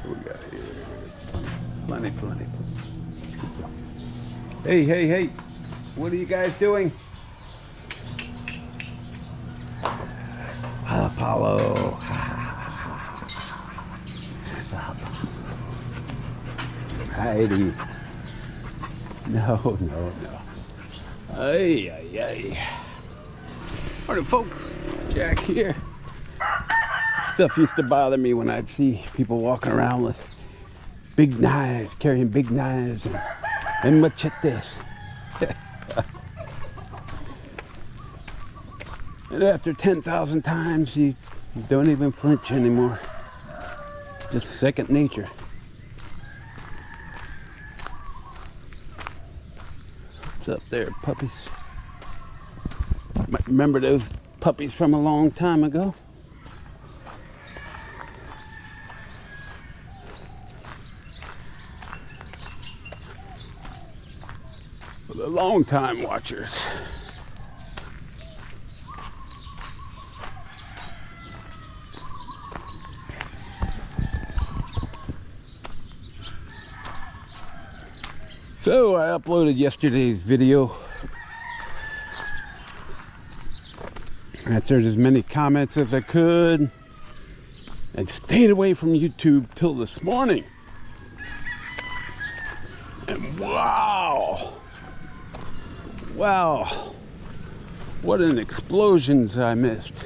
we got here? Plenty. Hey. What are you guys doing? Apollo. Heidi. No. Ay. Morning, folks. Jack here. Stuff used to bother me when I'd see people walking around with big knives, carrying big knives and machetes. And after 10,000 times, you don't even flinch anymore. Just second nature. What's up there, puppies? Might remember those puppies from a long time ago. For the long time watchers. So I uploaded yesterday's video. Answered as many comments as I could and stayed away from YouTube till this morning. And wow, what an explosions I missed.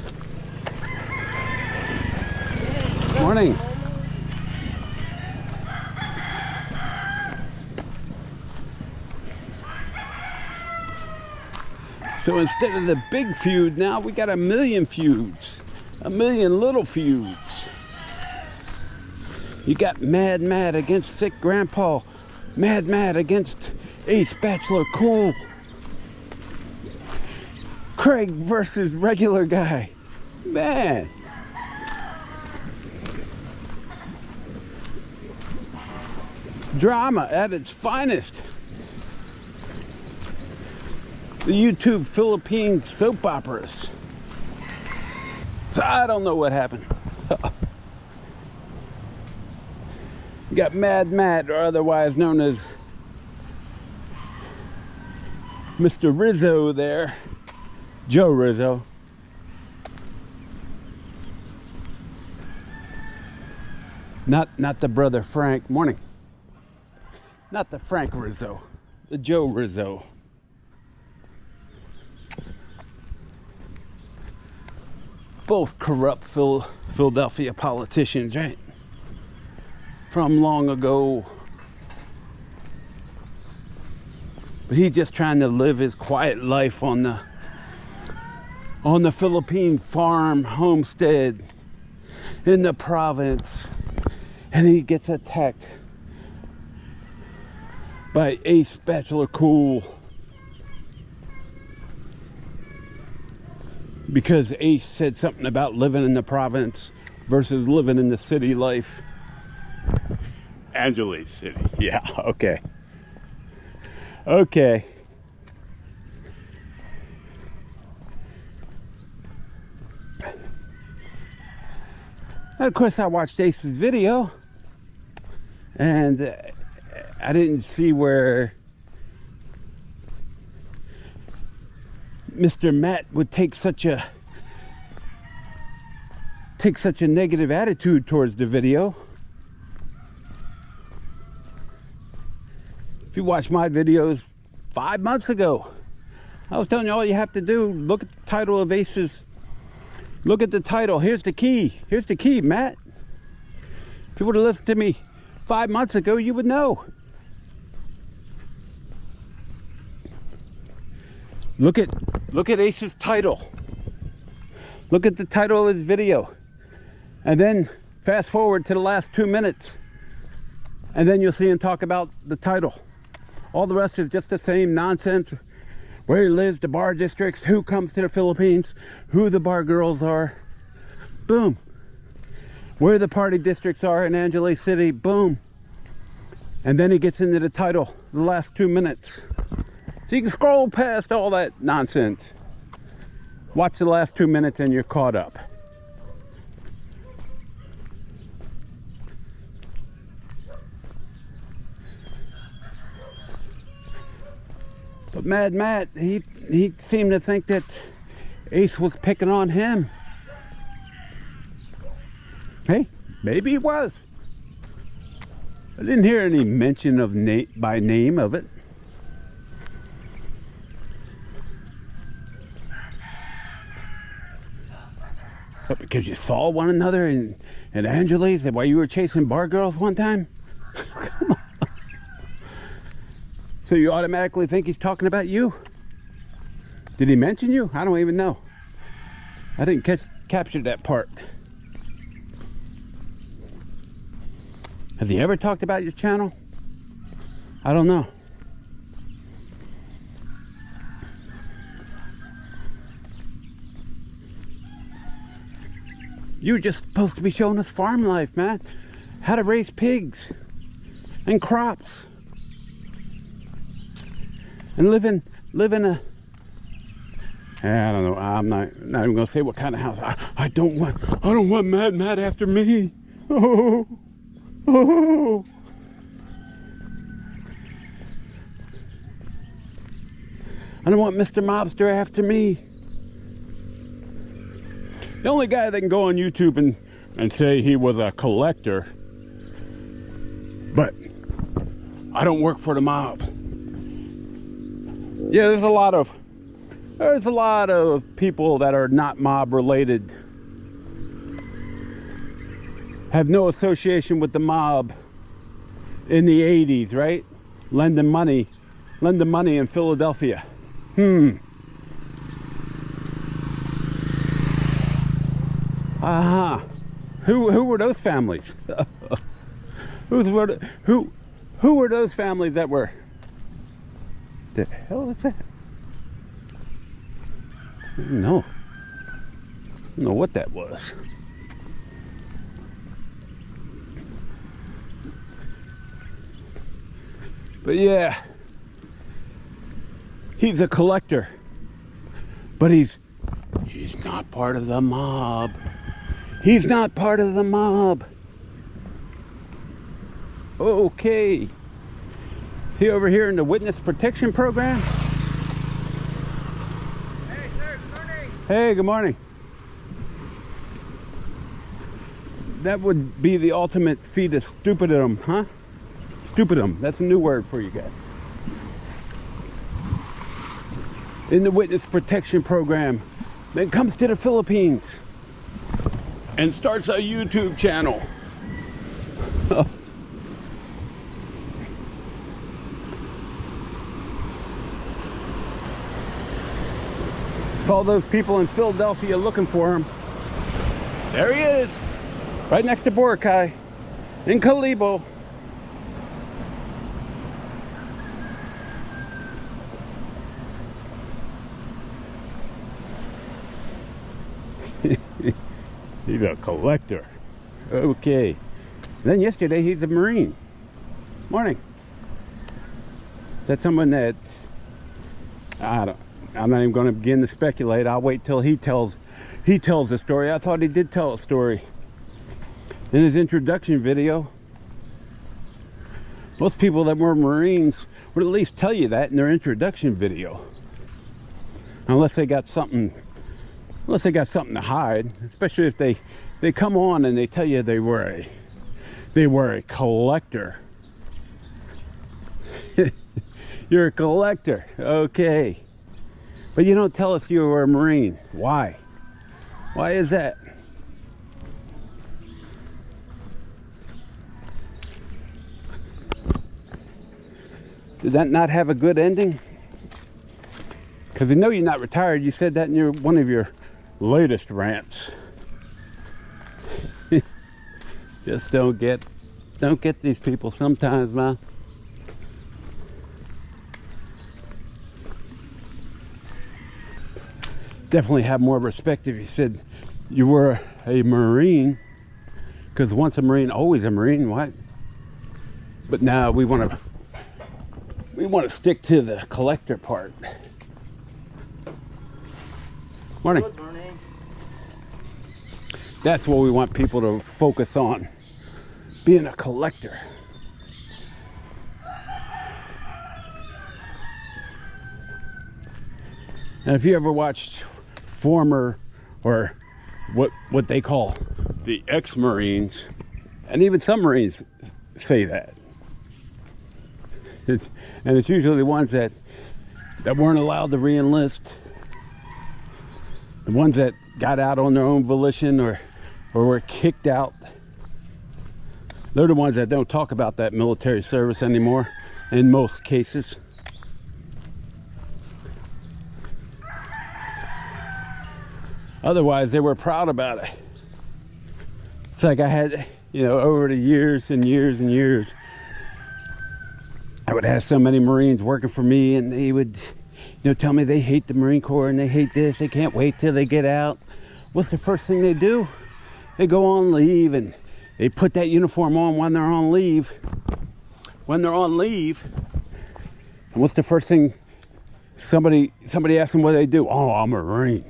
Morning. So instead of the big feud, now we got a million feuds, a million little feuds. You got Mad against Sick Grandpa, Mad against Ace Bachelor Cool, Craig versus regular guy. Man. Drama at its finest. The YouTube Philippine soap operas. So I don't know what happened. You got Mad Matt, or otherwise known as Mr. Rizzo there. Joe Rizzo. Not the brother Frank. Morning. Not the Frank Rizzo. The Joe Rizzo. Both corrupt Philadelphia politicians, right? From long ago. But he's just trying to live his quiet life on the Philippine farm homestead in the province. And he gets attacked by Ace Bachelor Cool. Because Ace said something about living in the province versus living in the city life. Angeles City. Yeah, okay. And of course I watched Ace's video. And I didn't see where Mr. Matt would take such a negative attitude towards the video. If you watch my videos 5 months ago, I was telling you all you have to do, look at the title of Ace's. Look at the title. Here's the key. Here's the key, Matt. If you would have listened to me 5 months ago, you would know. Look at Ace's title. Look at the title of his video. And then fast forward to the last 2 minutes. And then you'll see him talk about the title. All the rest is just the same nonsense. Where he lives, the bar districts, who comes to the Philippines, who the bar girls are. Boom. Where the party districts are in Angeles City. Boom. And then he gets into the title, the last 2 minutes. So you can scroll past all that nonsense. Watch the last 2 minutes and you're caught up. But Mad Matt, he seemed to think that Ace was picking on him. Hey, maybe he was. I didn't hear any mention of by name of it. But because you saw one another in Angeles while you were chasing bar girls one time? Come on. So you automatically think he's talking about you? Did he mention you? I don't even know. I didn't capture that part. Has he ever talked about your channel? I don't know. You were just supposed to be showing us farm life, man. How to raise pigs and crops. And live in a, I don't know, I'm not even gonna say what kind of house. I don't want Mad Matt after me. Oh. Oh. I don't want Mr. Mobster after me. The only guy that can go on YouTube and say he was a collector, but I don't work for the mob. Yeah, there's a lot of people that are not mob related, have no association with the mob in the 80s, right? Lending money in Philadelphia. Who were those families? Who were those families that were? The hell is that? I don't know what that was. But yeah, he's a collector, but he's not part of the mob. He's not part of the mob. Okay. Is he over here in the witness protection program? Hey, sir, good morning. Hey, good morning. That would be the ultimate feat of stupidum, huh? Stupidum. That's a new word for you guys. In the witness protection program, then comes to the Philippines and starts a YouTube channel. It's all those people in Philadelphia looking for him. There he is, right next to Boracay, in Kalibo. He's a collector. Okay. Then yesterday he's a Marine. Morning. Is that someone that I'm not even going to begin to speculate. I'll wait till he tells the story. I thought he did tell a story in his introduction video. Most people that were Marines would at least tell you that in their introduction video, unless they got something to hide. Especially if they come on and they tell you they were a collector. You're a collector, okay, but you don't tell us you were a Marine. Why is that? Did that not have a good ending? Because we know you're not retired. You said that in one of your latest rants. Just don't get these people sometimes, man. Definitely have more respect if you said you were a Marine, because once a Marine, always a Marine. What? But now we want to stick to the collector part. Morning. Good morning. That's what we want people to focus on, being a collector. And if you ever watched former, or what they call the ex-Marines, and even some Marines say that. It's usually the ones that weren't allowed to re-enlist, the ones that got out on their own volition or were kicked out. They're the ones that don't talk about that military service anymore in most cases. Otherwise, they were proud about it. It's like I had, over the years and years and years, I would have so many Marines working for me, and they would, tell me they hate the Marine Corps and they hate this. They can't wait till they get out. What's the first thing they do? They go on leave, and they put that uniform on when they're on leave. When they're on leave, and what's the first thing somebody asks them what they do? Oh, I'm a Marine.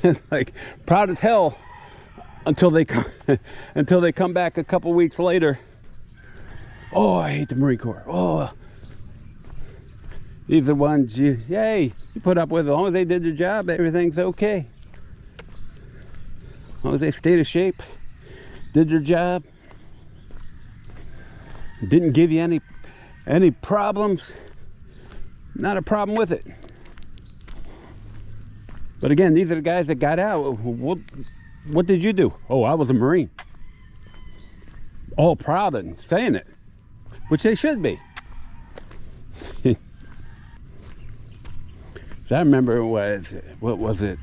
It's like proud as hell until they come back a couple weeks later. Oh, I hate the Marine Corps. Oh, these are the ones you put up with. As long as they did their job, everything's okay. As long as they stayed in shape, did their job, didn't give you any problems, not a problem with it. But again, these are the guys that got out. What did you do? Oh, I was a Marine. All proud and saying it, which they should be. So I remember what was it?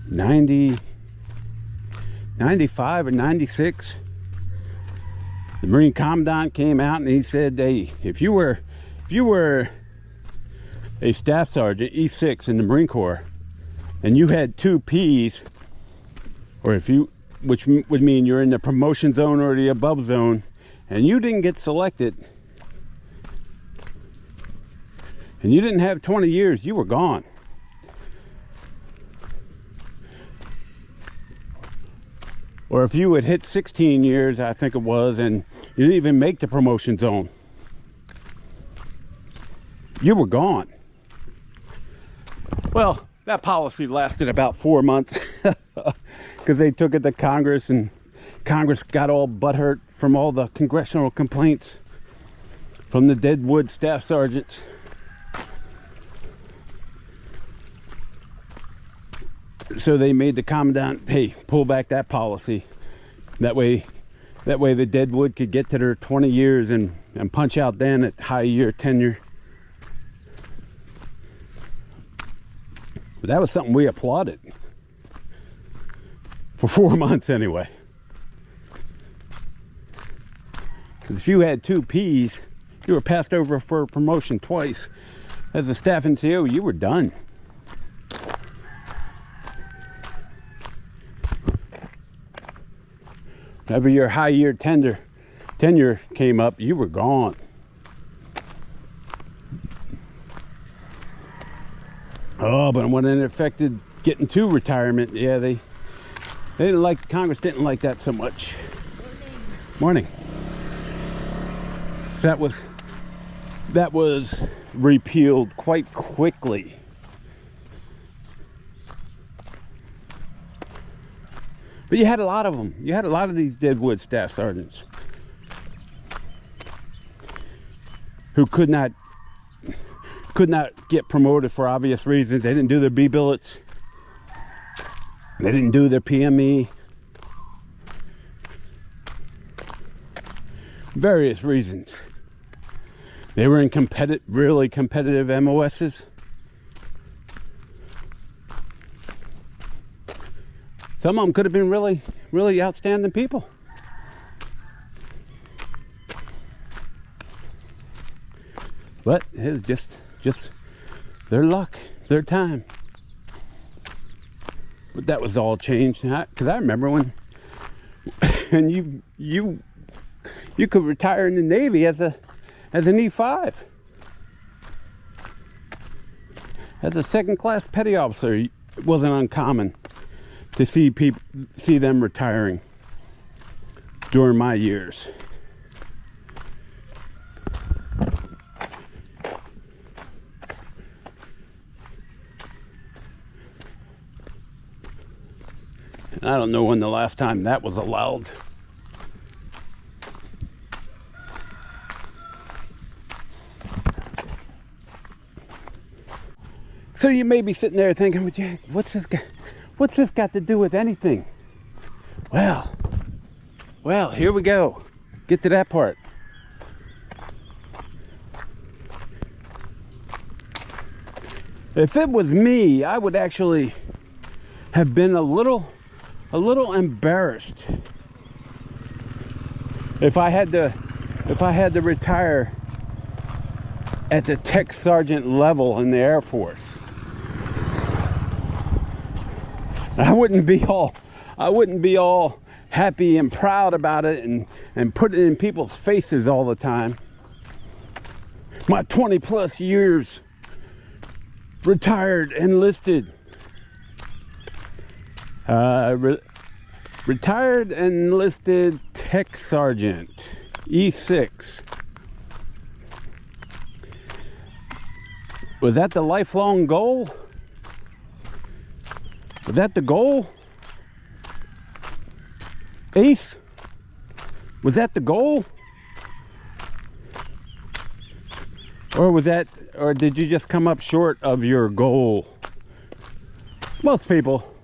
95 or 96. The Marine Commandant came out and he said, hey, if you were a staff sergeant, E6 in the Marine Corps, and you had 2 Ps, or which would mean you're in the promotion zone or the above zone, and you didn't get selected, and you didn't have 20 years, you were gone. Or if you had hit 16 years, I think it was, and you didn't even make the promotion zone, you were gone. Well, that policy lasted about 4 months because they took it to Congress, and Congress got all butthurt from all the congressional complaints from the Deadwood staff sergeants. So they made the commandant, hey, pull back that policy. That way the Deadwood could get to their 20 years and punch out then at high year tenure. But that was something we applauded. For 4 months anyway. Because if you had 2 Ps, you were passed over for a promotion twice. As a staff NCO, you were done. Whenever your high year tenure came up, you were gone. Oh, but when it affected getting to retirement, yeah, they didn't like, Congress didn't like that so much. Morning. So that was repealed quite quickly. But you had a lot of them. You had a lot of these Deadwood staff sergeants who could not get promoted for obvious reasons. They didn't do their B-billets. They didn't do their PME. Various reasons. They were in really competitive MOSs. Some of them could have been really, really outstanding people. But it was just their luck, their time. But that was all changed. Because I remember when you could retire in the Navy as an E5. As a second-class petty officer, it wasn't uncommon to see them retiring during my years. I don't know when the last time that was allowed. So you may be sitting there thinking, well, Jack, what's this got to do with anything? Well, here we go. Get to that part. If it was me, I would actually have been a little embarrassed if I had to retire at the tech sergeant level in the Air Force. I wouldn't be all happy and proud about it and put it in people's faces all the time. My 20 plus years retired, enlisted, retired enlisted tech sergeant, E6. Was that the lifelong goal? Was that the goal? Ace? Was that the goal? Or did you just come up short of your goal? Most people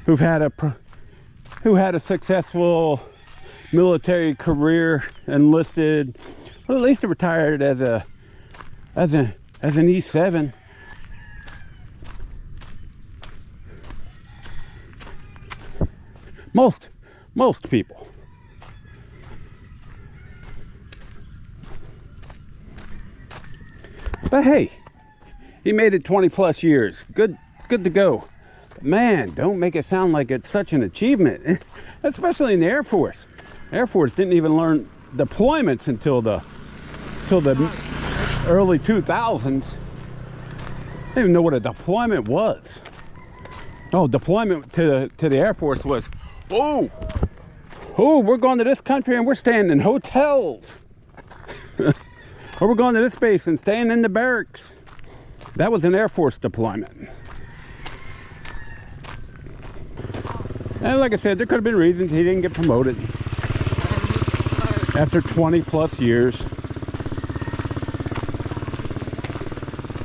who had a successful military career, enlisted, or at least retired as an E7. Most people. But hey, he made it 20 plus years. Good to go. But man, don't make it sound like it's such an achievement, especially in the Air Force. Air Force didn't even learn deployments until the early 2000s. I didn't even know what a deployment was. Oh, deployment to the Air Force was, oh, we're going to this country and we're staying in hotels. Or we're going to this base and staying in the barracks. That was an Air Force deployment. And like I said, there could have been reasons he didn't get promoted after 20 plus years.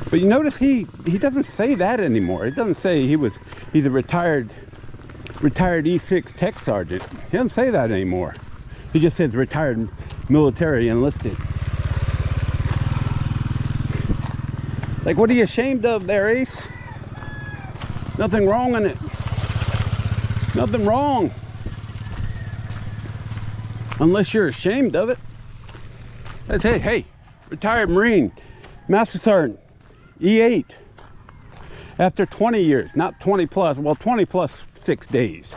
But you notice he doesn't say that anymore. He doesn't say he's a retired E6 tech sergeant. He doesn't say that anymore. He just says retired military enlisted. Like, what are you ashamed of there, Ace? Nothing wrong in it. Nothing wrong. Unless you're ashamed of it. That's it. Hey, retired Marine, Master Sergeant, E8. After 20 years, not 20 plus, well, 20 plus 6 days.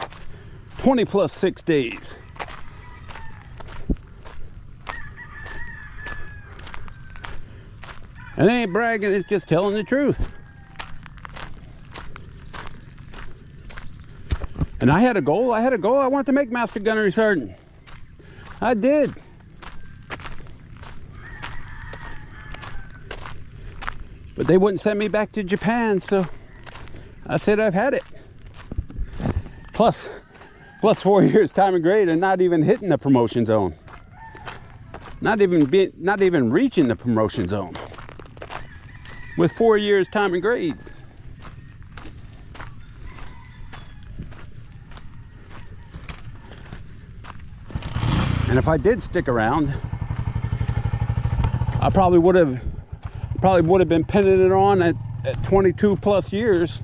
20 plus 6 days. And it ain't bragging, it's just telling the truth. And I had a goal. I wanted to make Master Gunnery Sergeant. I did. But they wouldn't send me back to Japan, so I said I've had it. Plus 4 years time and grade and not even hitting the promotion zone. Not even reaching the promotion zone. With 4 years time and grade. And if I did stick around, I probably would have been pinning it on at 22 plus years,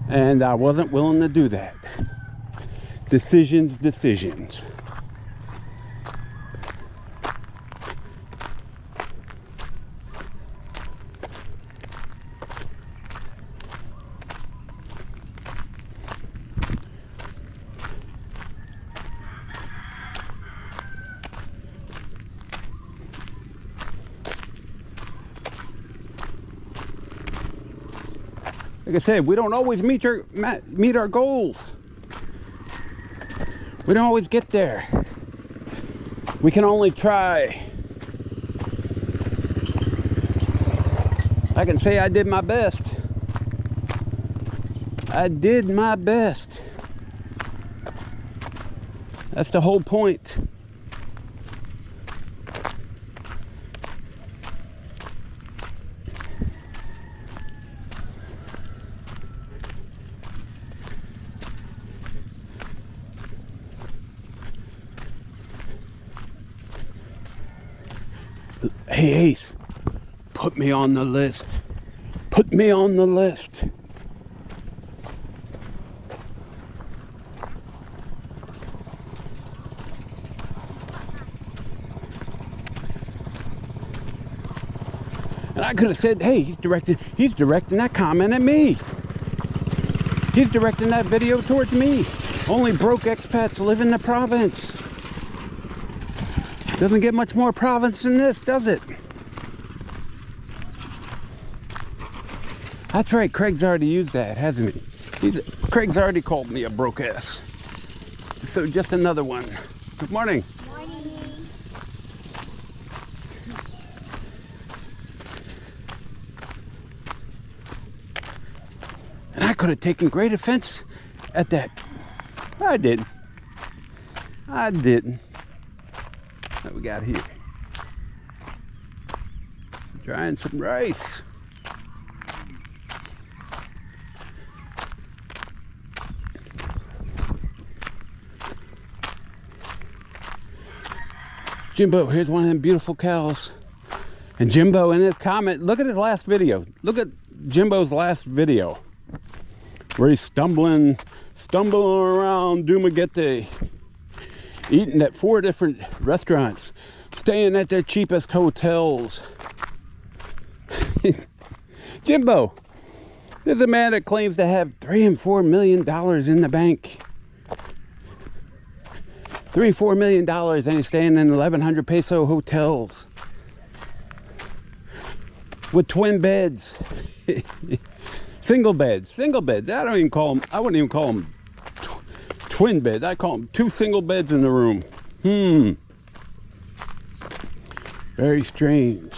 and I wasn't willing to do that. Decisions. Like I said, we don't always meet our goals. We don't always get there. We can only try. I can say I did my best. I did my best. That's the whole point. Hey Ace, put me on the list. Put me on the list. And I could have said, hey, he's directing that comment at me. He's directing that video towards me. Only broke expats live in the province. Doesn't get much more province than this, does it? That's right, Craig's already used that, hasn't he? Craig's already called me a broke ass. So just another one. Good morning. Morning. And I could have taken great offense at that. I didn't. What we got here? Trying some rice. Jimbo, here's one of them beautiful cows. And Jimbo in his comment, look at his last video. Look at Jimbo's last video. Where he's stumbling around Dumaguete, eating at 4 different restaurants, staying at their cheapest hotels. Jimbo, there's a man that claims to have $3 and $4 million in the bank. $3-4 million, and he's staying in 1,100 peso hotels with twin beds. Single beds. I wouldn't even call them twin beds. I call them 2 single beds in the room. Very strange.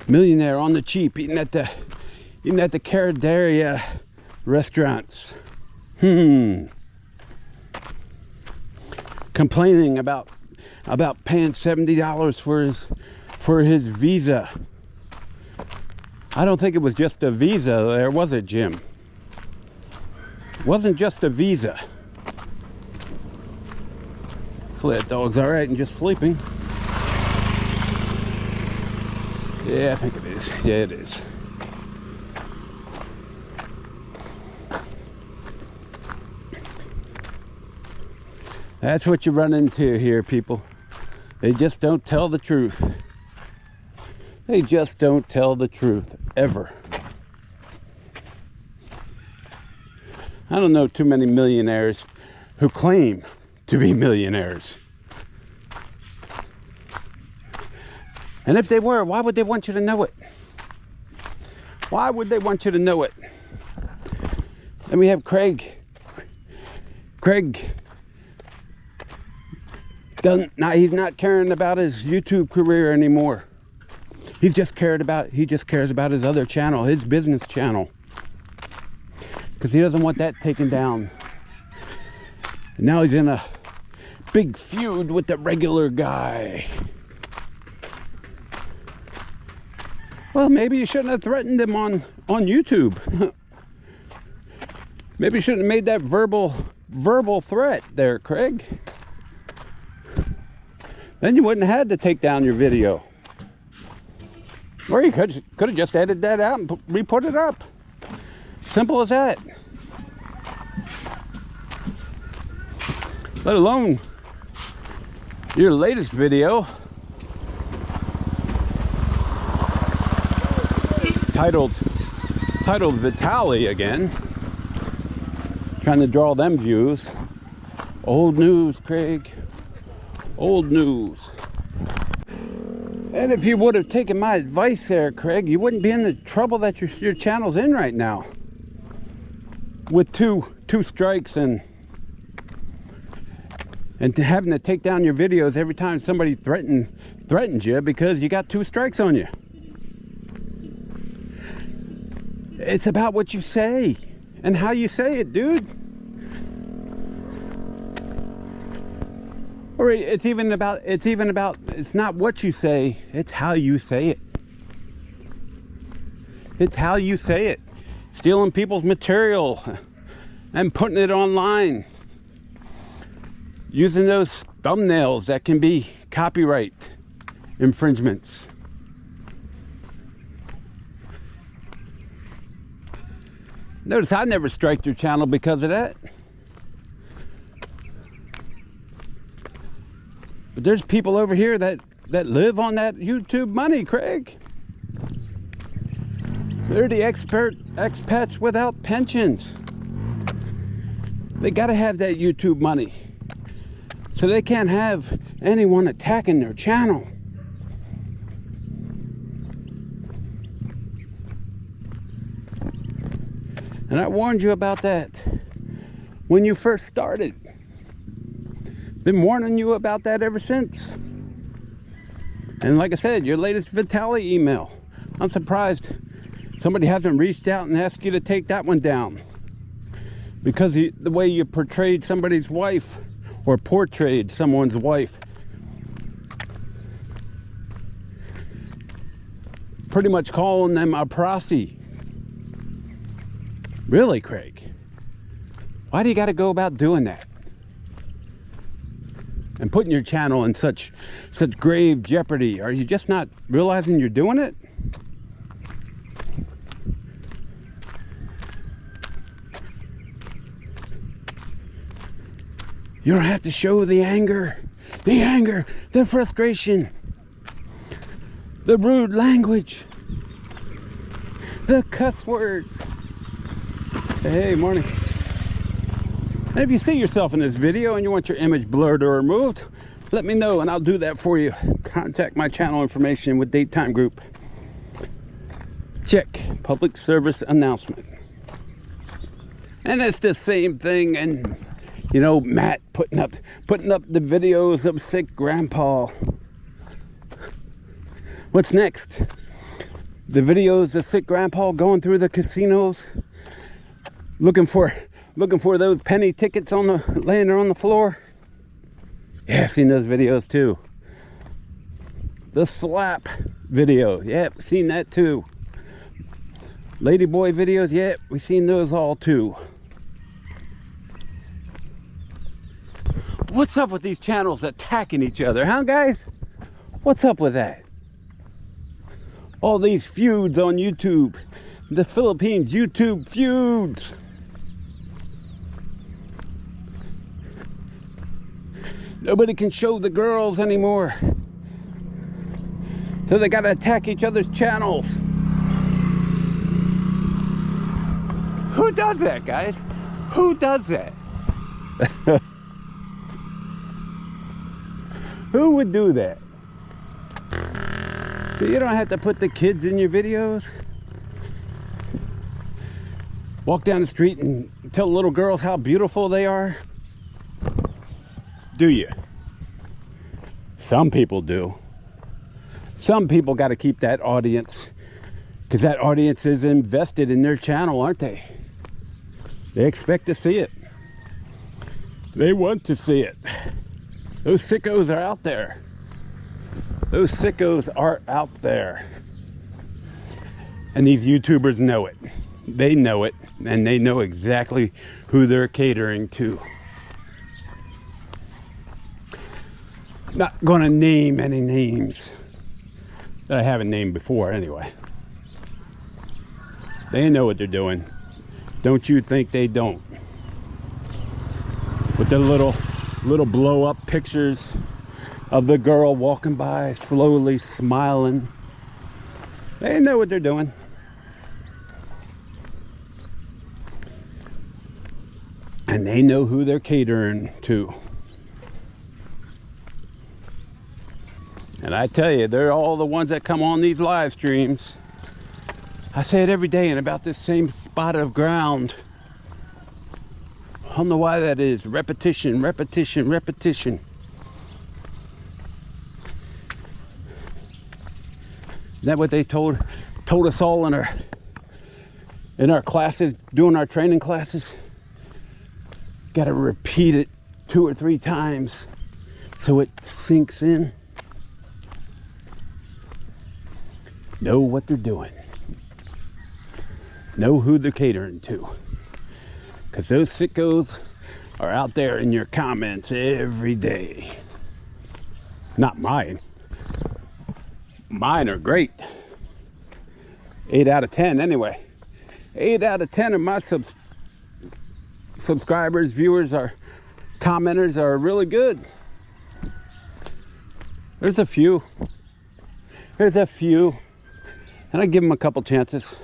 Millionaire on the cheap, eating at the Caradaria restaurants. Complaining about paying $70 for his visa. I don't think it was just a visa there, was it, Jim? It wasn't just a visa. Hopefully that dog's all right and just sleeping. Yeah, I think it is. Yeah, it is. That's what you run into here, people. They just don't tell the truth. They just don't tell the truth, ever. I don't know too many millionaires who claim to be millionaires. And if they were, why would they want you to know it? Why would they want you to know it? Then we have Craig. He's not caring about his YouTube career anymore. He just cares about his other channel, his business channel. Because he doesn't want that taken down. And now he's in a big feud with the regular guy. Well, maybe you shouldn't have threatened him on YouTube. Maybe you shouldn't have made that verbal threat there, Craig. Then you wouldn't have had to take down your video. Or you could have just edited that out and re-put it up. Simple as that. Let alone your latest video titled Vitali again. Trying to draw them views. Old news, Craig. Old news. And if you would have taken my advice there, Craig, you wouldn't be in the trouble that your channel's in right now. With two strikes and having to take down your videos every time somebody threatens you because you got 2 strikes on you. It's about what you say and how you say it, dude. Or it's not what you say, it's how you say it. It's how you say it. Stealing people's material and putting it online. Using those thumbnails that can be copyright infringements. Notice I never striked your channel because of that. But there's people over here that live on that YouTube money, Craig. They're the expats without pensions. They gotta have that YouTube money. So they can't have anyone attacking their channel. And I warned you about that when you first started. Been warning you about that ever since. And like I said, your latest Vitaly email, I'm surprised somebody hasn't reached out and asked you to take that one down, because the way you portrayed somebody's wife, or portrayed someone's wife, pretty much calling them a prossy. Really, Craig? Why do you got to go about doing that? And putting your channel in such grave jeopardy? Are you just not realizing you're doing it? You don't have to show the anger, the frustration, the rude language, the cuss words. Hey, morning. And if you see yourself in this video and you want your image blurred or removed, let me know and I'll do that for you. Contact my channel information with date time group. Check public service announcement. And it's the same thing, and you know, Matt putting up the videos of sick grandpa. What's next? The videos of sick grandpa going through the casinos, looking for those penny tickets laying on the floor. Yeah, I've seen those videos too. The slap video, yeah, seen that too. Ladyboy videos, yeah, we've seen those all too. What's up with these channels attacking each other, huh, guys? What's up with that? All these feuds on YouTube. The Philippines YouTube feuds. Nobody can show the girls anymore. So they gotta attack each other's channels. Who does that, guys? Who does that? Who would do that? So you don't have to put the kids in your videos. Walk down the street and tell little girls how beautiful they are. Do you? Some people do. Some people got to keep that audience, because that audience is invested in their channel, aren't they? They expect to see it. They want to see it. Those sickos are out there. Those sickos are out there. And these YouTubers know it. They know it, and they know exactly who they're catering to. Not going to name any names that I haven't named before anyway. They know what they're doing. Don't you think they don't? With their little blow up pictures of the girl walking by slowly smiling. They know what they're doing. And they know who they're catering to. And I tell you, they're all the ones that come on these live streams. I say it every day in about this same spot of ground. I don't know why that is. Repetition, repetition, repetition. Is that what they told us all in our in our classes, doing our training classes, got to repeat it 2 or 3 times so it sinks in. Know what they're doing. Know who they're catering to. Because those sickos are out there in your comments every day. Not mine. Mine are great. 8 out of 10 anyway. 8 out of 10 of my subscribers, viewers, are commenters are really good. There's a few. And I give them a couple chances.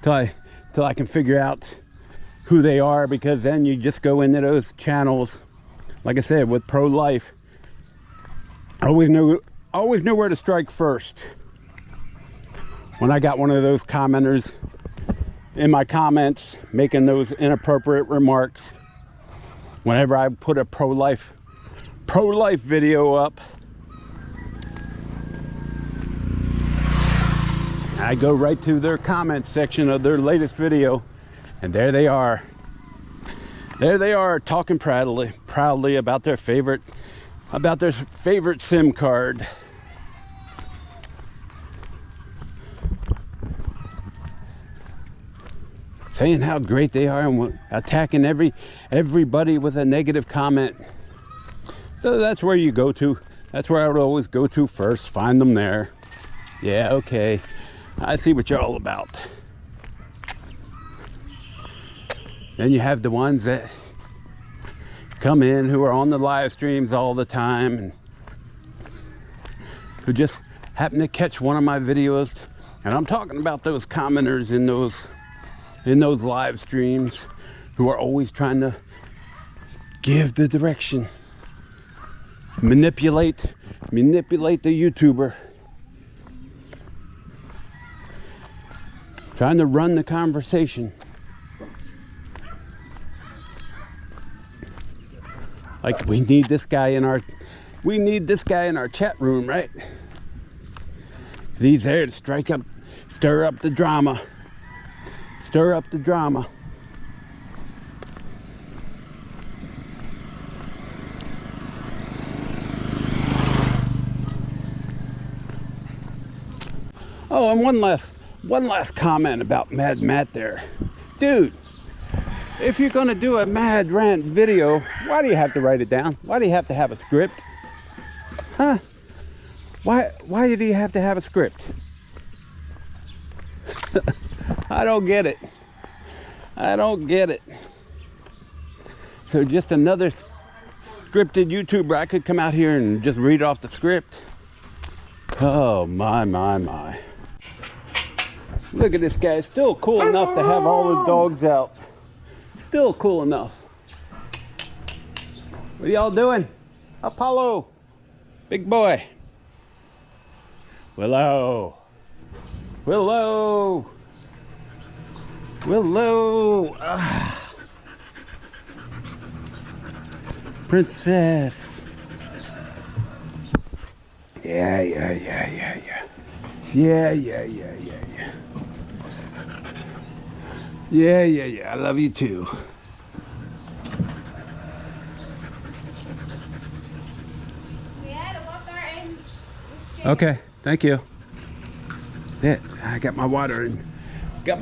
Till I can figure out who they are, because then you just go into those channels. Like I said, with pro-life, I always knew where to strike first. When I got one of those commenters in my comments making those inappropriate remarks, whenever I put a pro-life video up, I go right to their comment section of their latest video, and there they are. There they are, talking proudly about their favorite SIM card. Saying how great they are and attacking everybody with a negative comment. So that's where you go to. That's where I would always go to first. Find them there. Yeah, okay. I see what you're all about. Then you have the ones that come in who are on the live streams all the time and who just happen to catch one of my videos. And I'm talking about those commenters in those live streams who are always trying to give the direction, manipulate the YouTuber, trying to run the conversation. Like, we need this guy in our chat room, right? He's there to stir up the drama. Stir up the drama. Oh, and one last comment about Mad Matt there. Dude, if you're gonna do a mad rant video, why do you have to write it down? Why do you have to have a script? Huh? Why do you have to have a script? I don't get it. So just another scripted YouTuber, I could come out here and just read off the script. Oh my. Look at this guy. Still cool enough to have all the dogs out. Still cool enough. What are y'all doing? Apollo. Big boy. Willow. Ah. Princess. Yeah. I love you too. Okay, thank you. Yeah, I got my water and got my